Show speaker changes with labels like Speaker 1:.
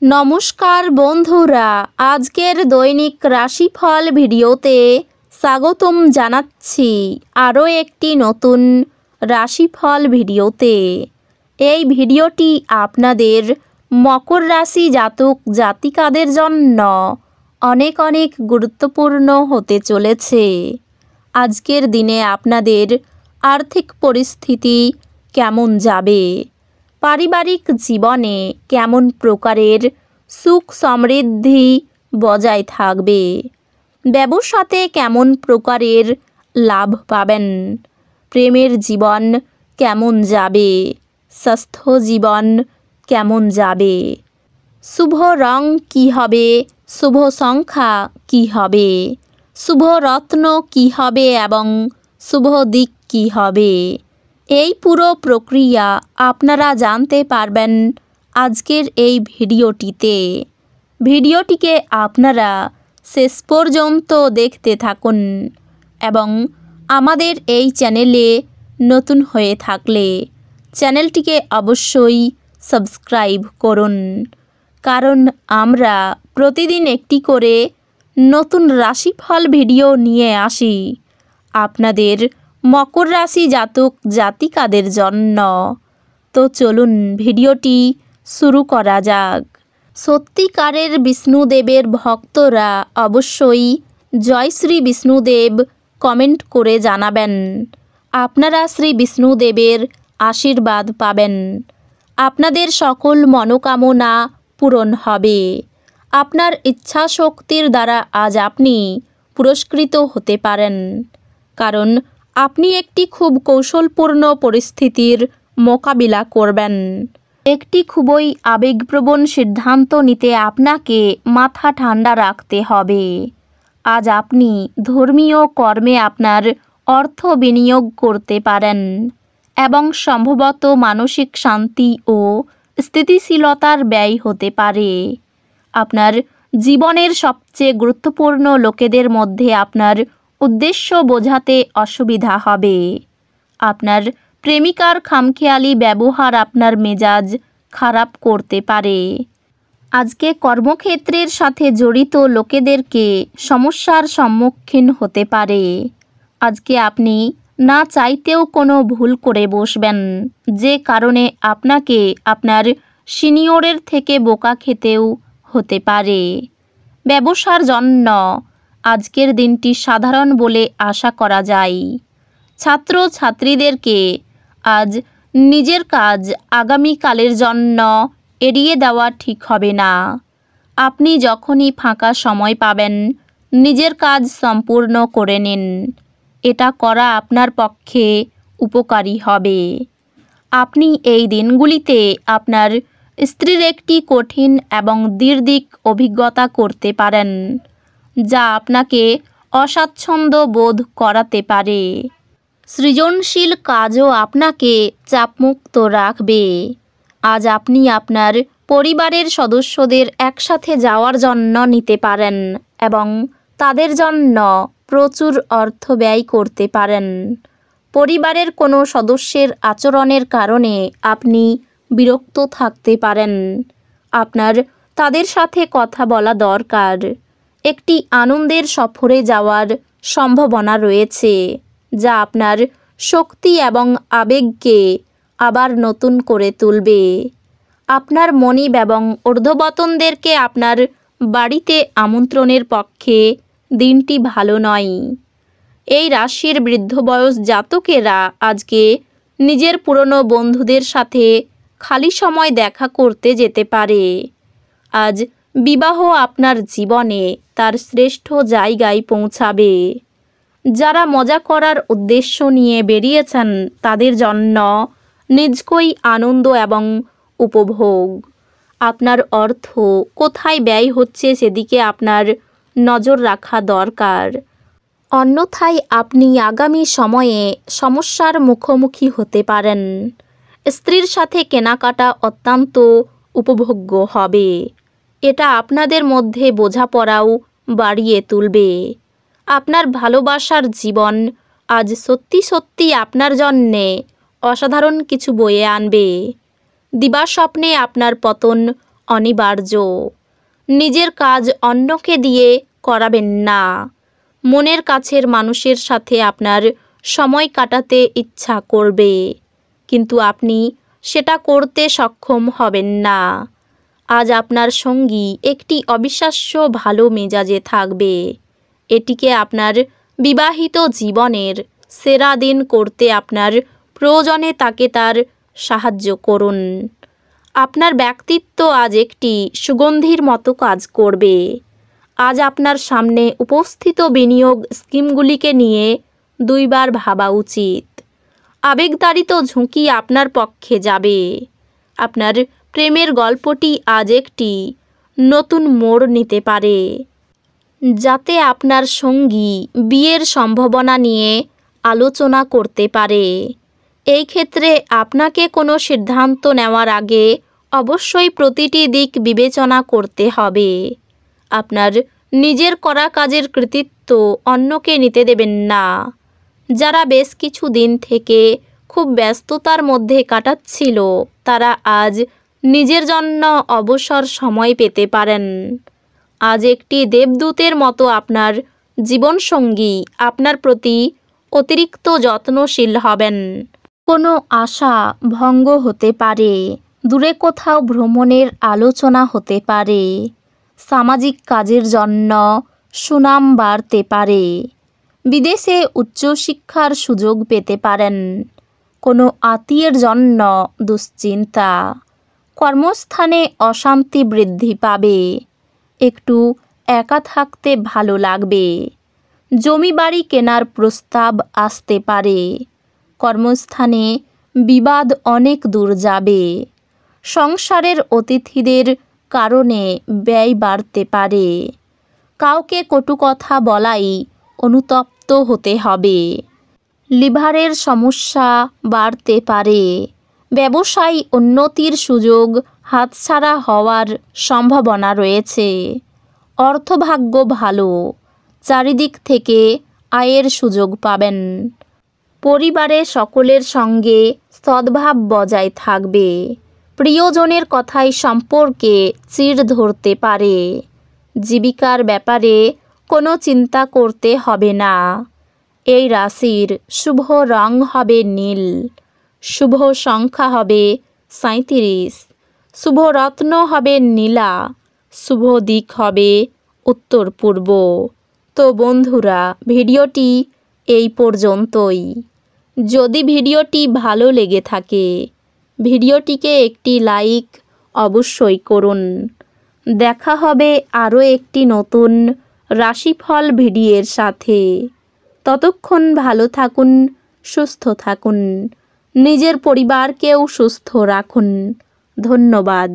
Speaker 1: নমস্কার বন্ধুরা, আজকের দৈনিক রাশিফল ভিডিওতে স্বাগতম জানাচ্ছি আরও একটি নতুন রাশিফল ভিডিওতে। এই ভিডিওটি আপনাদের মকর রাশি জাতক জাতিকাদের জন্য অনেক অনেক গুরুত্বপূর্ণ হতে চলেছে। আজকের দিনে আপনাদের আর্থিক পরিস্থিতি কেমন যাবে, পারিবারিক জীবনে কেমন প্রকারের সুখ সমৃদ্ধি বজায় থাকবে, ব্যবসাতে কেমন প্রকারের লাভ পাবেন, প্রেমের জীবন কেমন যাবে, স্বাস্থ্য জীবন কেমন যাবে, শুভ রং কী হবে, শুভ সংখ্যা কী হবে, শুভ রত্ন কী হবে এবং শুভ দিক কী হবে, এই পুরো প্রক্রিয়া আপনারা জানতে পারবেন আজকের এই ভিডিওটিতে। ভিডিওটিকে আপনারা শেষ পর্যন্ত দেখতে থাকুন এবং আমাদের এই চ্যানেলে নতুন হয়ে থাকলে চ্যানেলটিকে অবশ্যই সাবস্ক্রাইব করুন, কারণ আমরা প্রতিদিন একটি করে নতুন রাশিফল ভিডিও নিয়ে আসি আপনাদের মকর রাশি জাতক জাতিকাদের জন্য। তো চলুন ভিডিওটি শুরু করা যাক। সত্যিকারের বিষ্ণুদেবের ভক্তরা অবশ্যই জয় শ্রী বিষ্ণুদেব কমেন্ট করে জানাবেন। আপনারা শ্রী বিষ্ণুদেবের আশীর্বাদ পাবেন, আপনাদের সকল মনোকামনা পূরণ হবে। আপনার ইচ্ছা শক্তির দ্বারা আজ আপনি পুরস্কৃত হতে পারেন, কারণ আপনি একটি খুব কৌশলপূর্ণ পরিস্থিতির মোকাবিলা করবেন। একটি খুবই আবেগপ্রবণ সিদ্ধান্ত নিতে আপনাকে মাথা ঠান্ডা রাখতে হবে। আজ আপনি ধর্মীয় কর্মে আপনার অর্থ বিনিয়োগ করতে পারেন এবং সম্ভবত মানসিক শান্তি ও স্থিতিশীলতার ব্যয় হতে পারে। আপনার জীবনের সবচেয়ে গুরুত্বপূর্ণ লোকেদের মধ্যে আপনার উদ্দেশ্য বোঝাতে অসুবিধা হবে। আপনার প্রেমিকার খামখেয়ালি ব্যবহার আপনার মেজাজ খারাপ করতে পারে। আজকে কর্মক্ষেত্রের সাথে জড়িত লোকেদেরকে সমস্যার সম্মুখীন হতে পারে। আজকে আপনি না চাইতেও কোনো ভুল করে বসবেন, যে কারণে আপনাকে আপনার সিনিয়রের থেকে বোকা খেতেও হতে পারে। ব্যবসার জন্য আজকের দিনটি সাধারণ বলে আশা করা যায়। ছাত্র ছাত্রীদেরকে আজ নিজের কাজ আগামীকালের জন্য এড়িয়ে দেওয়া ঠিক হবে না। আপনি যখনই ফাঁকা সময় পাবেন নিজের কাজ সম্পূর্ণ করে নিন, এটা করা আপনার পক্ষে উপকারী হবে। আপনি এই দিনগুলিতে আপনার স্ত্রীর একটি কঠিন এবং দীর্ঘ অভিজ্ঞতা করতে পারেন, যা আপনাকে অস্বাচ্ছন্দ্য বোধ করাতে পারে। সৃজনশীল কাজও আপনাকে চাপমুক্ত রাখবে। আজ আপনি আপনার পরিবারের সদস্যদের একসাথে যাওয়ার জন্য নিতে পারেন এবং তাদের জন্য প্রচুর অর্থ ব্যয় করতে পারেন। পরিবারের কোনো সদস্যের আচরণের কারণে আপনি বিরক্ত থাকতে পারেন। আপনার তাদের সাথে কথা বলা দরকার। একটি আনন্দের সফরে যাওয়ার সম্ভাবনা রয়েছে, যা আপনার শক্তি এবং আবেগকে আবার নতুন করে তুলবে। আপনার মনিব এবং ঊর্ধ্বতনদেরকে আপনার বাড়িতে আমন্ত্রণের পক্ষে দিনটি ভালো নয়। এই রাশির বৃদ্ধ বয়স জাতকেরা আজকে নিজের পুরনো বন্ধুদের সাথে খালি সময় দেখা করতে যেতে পারে। আজ বিবাহ আপনার জীবনে তার শ্রেষ্ঠ জায়গায় পৌঁছাবে। যারা মজা করার উদ্দেশ্য নিয়ে বেরিয়েছেন তাদের জন্য নিজকই আনন্দ এবং উপভোগ। আপনার অর্থ কোথায় ব্যয় হচ্ছে সেদিকে আপনার নজর রাখা দরকার, অন্যথায় আপনি আগামী সময়ে সমস্যার মুখোমুখি হতে পারেন। স্ত্রীর সাথে কেনাকাটা অত্যন্ত উপভোগ্য হবে, এটা আপনাদের মধ্যে বোঝাপড়াও বাড়িয়ে তুলবে। আপনার ভালোবাসার জীবন আজ সত্যি সত্যি আপনার জন্যে অসাধারণ কিছু বয়ে আনবে। দিবাস্বপ্নে আপনার পতন অনিবার্য। নিজের কাজ অন্যকে দিয়ে করাবেন না। মনের কাছের মানুষের সাথে আপনার সময় কাটাতে ইচ্ছা করবে, কিন্তু আপনি সেটা করতে সক্ষম হবেন না। আজ আপনার সঙ্গী একটি অবিশ্বাস্য ভালো মেজাজে থাকবে। এটিকে আপনার বিবাহিত জীবনের সেরা দিন করতে আপনার প্রয়োজনে তাকে তার সাহায্য করুন। আপনার ব্যক্তিত্ব আজ একটি সুগন্ধির মতো কাজ করবে। আজ আপনার সামনে উপস্থিত বিনিয়োগ স্কিমগুলিকে নিয়ে দুইবার ভাবা উচিত। আবেগতাড়িত ঝুঁকি আপনার পক্ষে যাবে। আপনার প্রেমের গল্পটি আজ একটি নতুন মোড় নিতে পারে, যাতে আপনার সঙ্গী বিয়ের সম্ভাবনা নিয়ে আলোচনা করতে পারে। এই ক্ষেত্রে আপনাকে কোনো সিদ্ধান্ত নেওয়ার আগে অবশ্যই প্রতিটি দিক বিবেচনা করতে হবে। আপনার নিজের করা কাজের কৃতিত্ব অন্যকে নিতে দেবেন না। যারা বেশ কিছু দিন থেকে খুব ব্যস্ততার মধ্যে কাটাচ্ছিল, তারা আজ নিজের জন্য অবসর সময় পেতে পারেন। আজ একটি দেবদূতের মতো আপনার জীবনসঙ্গী আপনার প্রতি অতিরিক্ত যত্নশীল হবেন। কোনো আশা ভঙ্গ হতে পারে। দূরে কোথাও ভ্রমণের আলোচনা হতে পারে। সামাজিক কাজের জন্য সুনাম বাড়তে পারে। বিদেশে উচ্চশিক্ষার সুযোগ পেতে পারেন। কোনো আত্মীয়ের জন্য দুশ্চিন্তা। কর্মস্থানে অশান্তি বৃদ্ধি পাবে। একটু একা থাকতে ভালো লাগবে। জমি বাড়ি কেনার প্রস্তাব আসতে পারে। কর্মস্থানে বিবাদ অনেক দূর যাবে। সংসারের অতিথিদের কারণে ব্যয় বাড়তে পারে। কাউকে কটু কথা বলাই অনুতপ্ত হতে হবে। লিভারের সমস্যা বাড়তে পারে। ব্যবসায় উন্নতির সুযোগ হাতছাড়া হওয়ার সম্ভাবনা রয়েছে। অর্থভাগ্য ভালো। চারিদিক থেকে আয়ের সুযোগ পাবেন। পরিবারে সকলের সঙ্গে সদ্ভাব বজায় থাকবে। প্রিয়জনের কথাই সম্পর্কে চিড় ধরতে পারে। জীবিকার ব্যাপারে কোনো চিন্তা করতে হবে না। এই রাশির শুভ রং হবে নীল। শুভ সংখ্যা হবে 37। শুভ রত্ন হবে নীলা। শুভ দিক হবে উত্তর পূর্ব। তো বন্ধুরা, ভিডিওটি এই পর্যন্তই। যদি ভিডিওটি ভালো লেগে থাকে, ভিডিওটিকে একটি লাইক অবশ্যই করুন। দেখা হবে আরও একটি নতুন রাশিফল ভিডিওর সাথে। ততক্ষণ ভালো থাকুন, সুস্থ থাকুন, নিজের পরিবারকেও সুস্থ রাখুন। ধন্যবাদ।